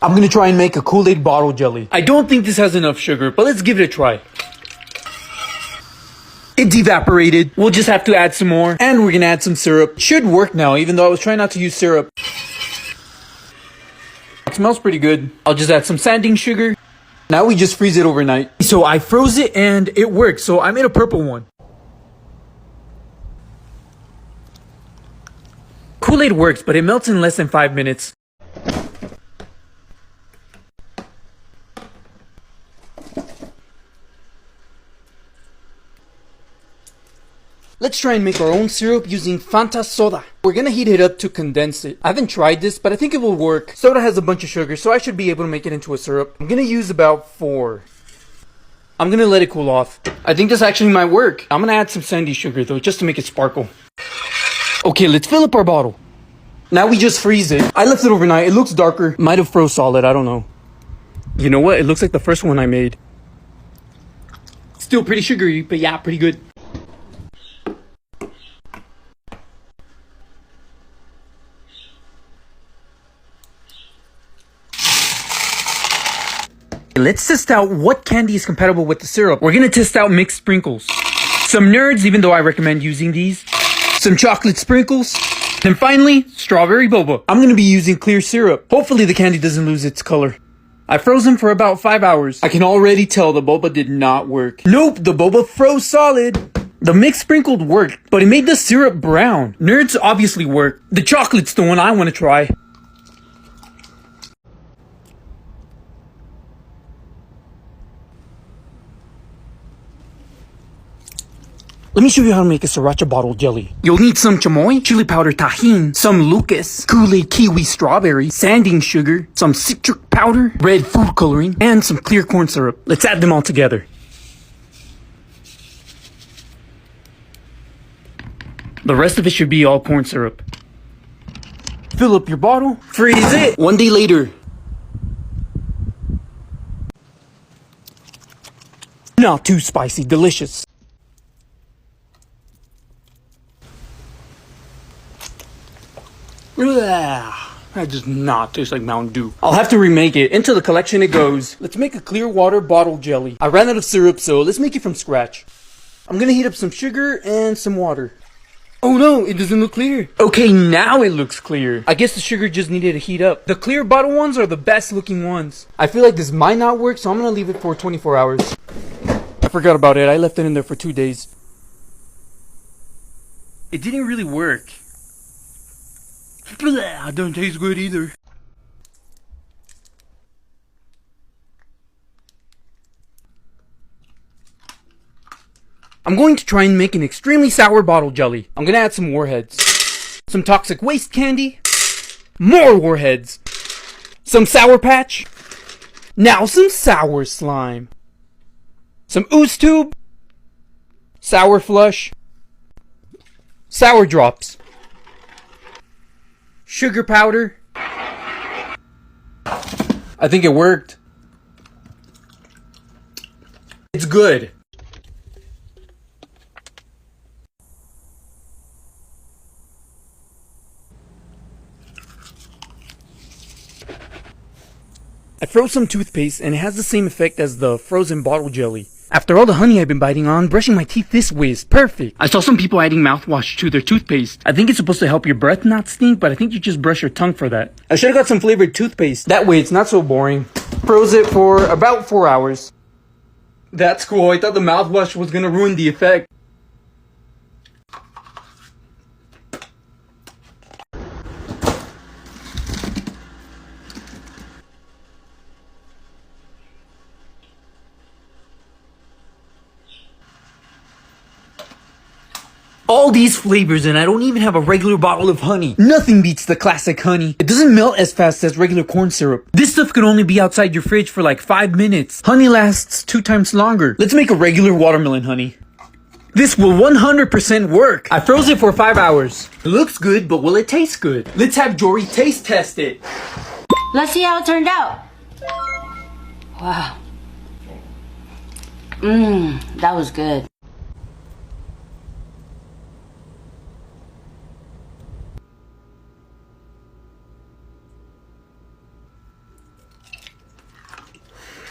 I'm gonna try and make a Kool-Aid bottle jelly. I don't think this has enough sugar, but let's give it a try. It's evaporated. We'll just have to add some more. And we're gonna add some syrup. Should work now, even though I was trying not to use syrup. It smells pretty good. I'll just add some sanding sugar. Now we just freeze it overnight. So I froze it and it worked. So I made a purple one. Kool-Aid works, but it melts in less than 5 minutes. Let's try and make our own syrup using Fanta soda. We're gonna heat it up to condense it. I haven't tried this, but I think it will work. Soda has a bunch of sugar, so I should be able to make it into a syrup. I'm gonna use about 4. I'm gonna let it cool off. I think this actually might work. I'm gonna add some sandy sugar though, just to make it sparkle. Okay, let's fill up our bottle. Now we just freeze it. I left it overnight. It looks darker. Might have froze solid, I don't know. You know what? It looks like the first one I made. Still pretty sugary, but yeah, pretty good. Let's test out what candy is compatible with the syrup. We're gonna test out mixed sprinkles. Some nerds, even though I recommend using these. Some chocolate sprinkles. And finally, strawberry boba. I'm gonna be using clear syrup. Hopefully the candy doesn't lose its color. I froze them for about 5 hours. I can already tell the boba did not work. Nope, the boba froze solid. The mixed sprinkled worked, but it made the syrup brown. Nerds obviously work. The chocolate's the one I wanna try. Let me show you how to make a sriracha bottle jelly. You'll need some chamoy, chili powder tahini, some Lucas, Kool-Aid kiwi strawberry, sanding sugar, some citric powder, red food coloring, and some clear corn syrup. Let's add them all together. The rest of it should be all corn syrup. Fill up your bottle, freeze it. 1 day later. Not too spicy, delicious. That does not taste like Mountain Dew. I'll have to remake it. Into the collection it goes. Let's make a clear water bottle jelly. I ran out of syrup, so let's make it from scratch. I'm gonna heat up some sugar and some water. Oh no, it doesn't look clear. Okay, now it looks clear. I guess the sugar just needed to heat up. The clear bottle ones are the best looking ones. I feel like this might not work, so I'm gonna leave it for 24 hours. I forgot about it. I left it in there for 2 days. It didn't really work. Blah, don't taste good either. I'm going to try and make an extremely sour bottle jelly. I'm gonna add some warheads. Some toxic waste candy. More warheads. Some Sour Patch. Now some sour slime. Some ooze tube. Sour flush. Sour drops. Sugar powder. I think it worked. It's good. I froze some toothpaste and it has the same effect as the frozen bottle jelly. After all the honey I've been biting on, brushing my teeth this way is perfect. I saw some people adding mouthwash to their toothpaste. I think it's supposed to help your breath not stink, but I think you just brush your tongue for that. I should have got some flavored toothpaste. That way it's not so boring. Froze it for about 4 hours. That's cool. I thought the mouthwash was gonna ruin the effect. All these flavors and I don't even have a regular bottle of honey. Nothing beats the classic honey. It doesn't melt as fast as regular corn syrup. This stuff can only be outside your fridge for like 5 minutes. Honey lasts 2 times longer. Let's make a regular watermelon honey. This will 100% work. I froze it for 5 hours. It looks good, but will it taste good? Let's have Jory taste test it. Let's see how it turned out. Wow. That was good.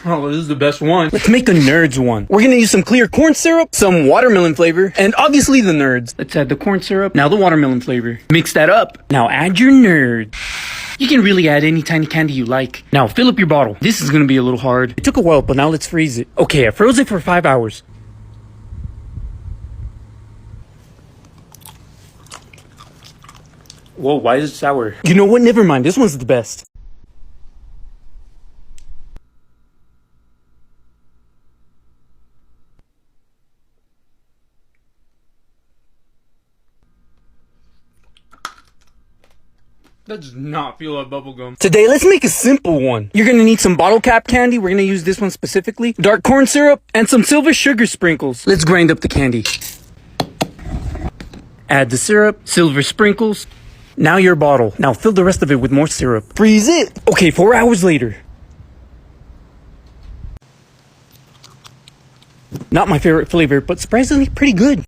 Oh, this is the best one. Let's make a nerds one. We're gonna use some clear corn syrup, some watermelon flavor, and obviously the nerds. Let's add the corn syrup, now the watermelon flavor. Mix that up. Now add your nerds. You can really add any tiny candy you like. Now fill up your bottle. This is gonna be a little hard. It took a while, but now let's freeze it. Okay, I froze it for 5 hours. Whoa, why is it sour? You know what? Never mind. This one's the best. That does not feel like bubblegum. Today, let's make a simple one. You're gonna need some bottle cap candy. We're gonna use this one specifically. Dark corn syrup and some silver sugar sprinkles. Let's grind up the candy. Add the syrup, silver sprinkles. Now your bottle. Now fill the rest of it with more syrup. Freeze it. Okay, 4 hours later. Not my favorite flavor, but surprisingly pretty good.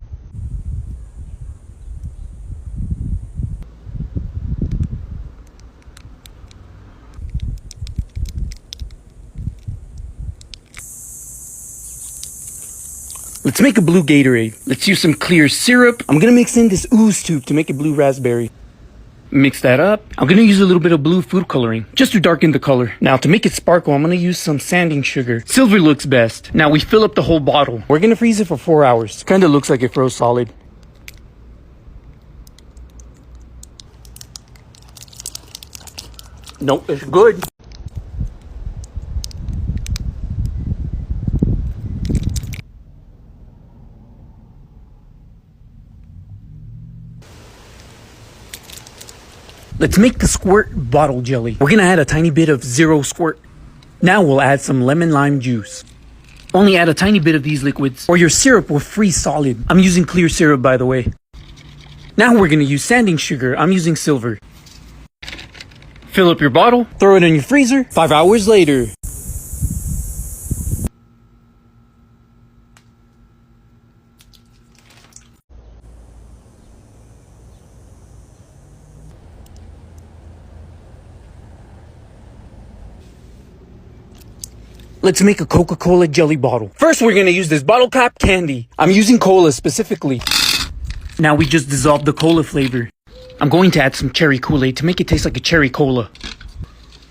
Let's make a blue Gatorade. Let's use some clear syrup. I'm gonna mix in this ooze tube to make it blue raspberry. Mix that up. I'm gonna use a little bit of blue food coloring, just to darken the color. Now to make it sparkle, I'm gonna use some sanding sugar. Silver looks best. Now we fill up the whole bottle. We're gonna freeze it for 4 hours. Kinda looks like it froze solid. Nope, it's good. Let's make the squirt bottle jelly. We're gonna add a tiny bit of zero squirt. Now we'll add some lemon lime juice. Only add a tiny bit of these liquids or your syrup will freeze solid. I'm using clear syrup, by the way. Now we're gonna use sanding sugar. I'm using silver. Fill up your bottle, throw it in your freezer. 5 hours later. Let's make a Coca-Cola jelly bottle. First, we're gonna use this bottle cap candy. I'm using cola specifically. Now we just dissolve the cola flavor. I'm going to add some cherry Kool-Aid to make it taste like a cherry cola.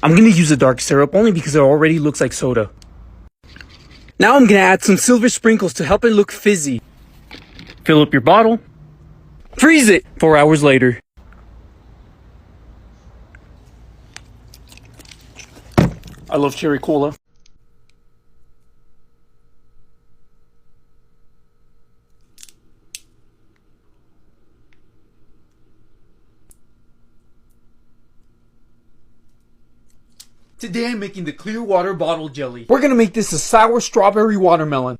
I'm gonna use a dark syrup only because it already looks like soda. Now I'm gonna add some silver sprinkles to help it look fizzy. Fill up your bottle. Freeze it. 4 hours later. I love cherry cola. Today I'm making the clear water bottle jelly. We're gonna make this a sour strawberry watermelon.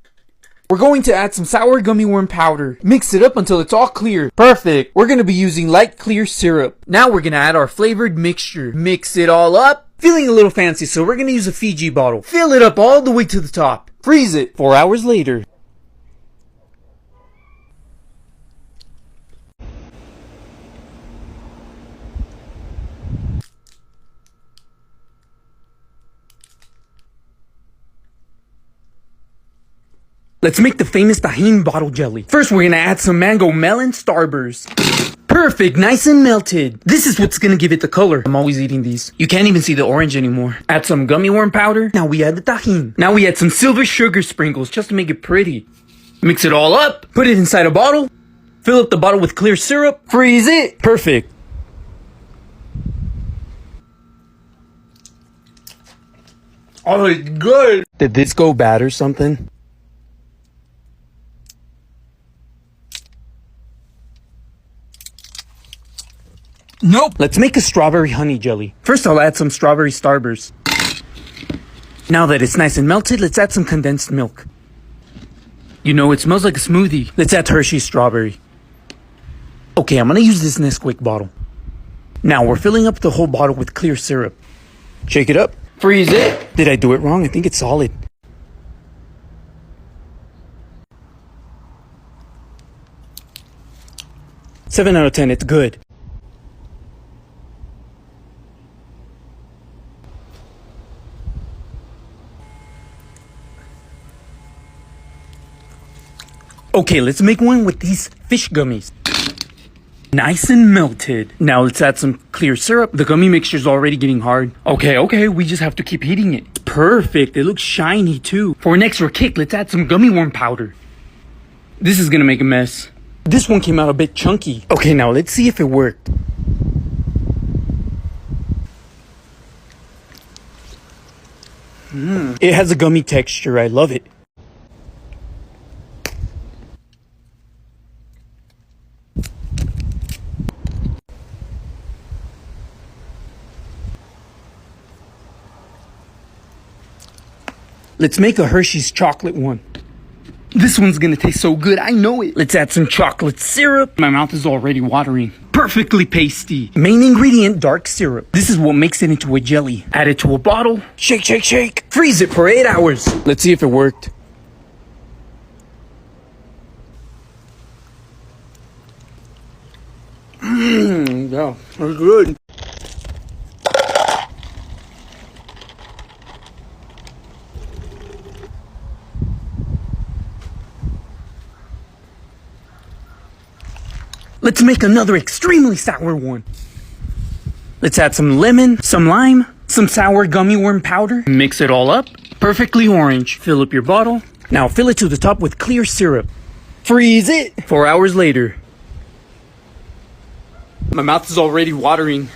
We're going to add some sour gummy worm powder. Mix it up until it's all clear. Perfect. We're gonna be using light clear syrup. Now we're gonna add our flavored mixture. Mix it all up. Feeling a little fancy, so we're gonna use a Fiji bottle. Fill it up all the way to the top. Freeze it. 4 hours later. Let's make the famous Tajín bottle jelly. First, we're gonna add some mango melon starburst. Perfect, nice and melted. This is what's gonna give it the color. I'm always eating these. You can't even see the orange anymore. Add some gummy worm powder. Now we add the Tajín. Now we add some silver sugar sprinkles just to make it pretty. Mix it all up. Put it inside a bottle. Fill up the bottle with clear syrup. Freeze it. Perfect. Oh, it's good. Did this go bad or something? Nope. Let's make a strawberry honey jelly. First, I'll add some strawberry starburst. Now that it's nice and melted, let's add some condensed milk. You know, it smells like a smoothie. Let's add Hershey's strawberry. Okay, I'm gonna use this Nesquik bottle. Now we're filling up the whole bottle with clear syrup. Shake it up. Freeze it. Did I do it wrong? I think it's solid. Seven out of 10, it's good. Okay, let's make one with these fish gummies. Nice and melted. Now let's add some clear syrup. The gummy mixture's already getting hard. Okay, we just have to keep heating it. It's perfect. It looks shiny too. For an extra kick, let's add some gummy worm powder. This is gonna make a mess. This one came out a bit chunky. Okay, now let's see if it worked. It has a gummy texture. I love it. Let's make a Hershey's chocolate one. This one's gonna taste so good, I know it. Let's add some chocolate syrup. My mouth is already watering. Perfectly pasty. Main ingredient, dark syrup. This is what makes it into a jelly. Add it to a bottle. Shake, shake, shake. Freeze it for 8 hours. Let's see if it worked. Yeah, that's good. Let's make another extremely sour one. Let's add some lemon, some lime, some sour gummy worm powder. Mix it all up. Perfectly orange. Fill up your bottle. Now fill it to the top with clear syrup. Freeze it. 4 hours later. My mouth is already watering.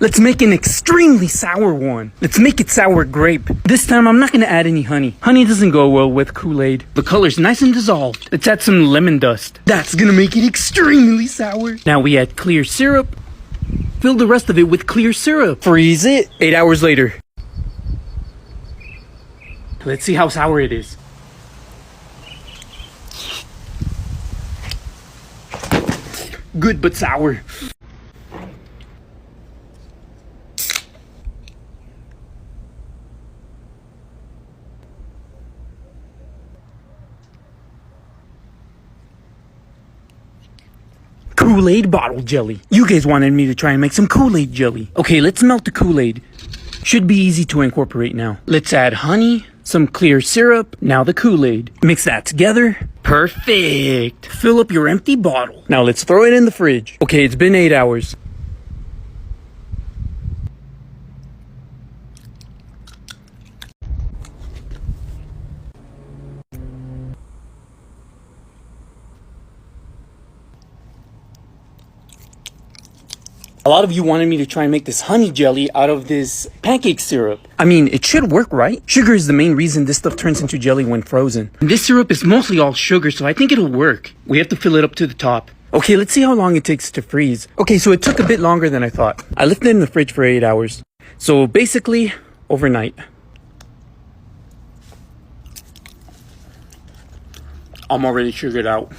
Let's make an extremely sour one. Let's make it sour grape. This time I'm not gonna add any honey. Honey doesn't go well with Kool-Aid. The color's nice and dissolved. Let's add some lemon dust. That's gonna make it extremely sour. Now we add clear syrup. Fill the rest of it with clear syrup. Freeze it. 8 hours later. Let's see how sour it is. Good but sour. Kool-Aid bottle jelly. You guys wanted me to try and make some Kool-Aid jelly. Okay, let's melt the Kool-Aid. Should be easy to incorporate now. Let's add honey, some clear syrup, now the Kool-Aid. Mix that together. Perfect. Fill up your empty bottle. Now let's throw it in the fridge. Okay, it's been 8 hours. A lot of you wanted me to try and make this honey jelly out of this pancake syrup. I mean, it should work, right? Sugar is the main reason this stuff turns into jelly when frozen. And this syrup is mostly all sugar, so I think it'll work. We have to fill it up to the top. Okay, let's see how long it takes to freeze. Okay, so it took a bit longer than I thought. I left it in the fridge for 8 hours. So basically, overnight. I'm already sugared out.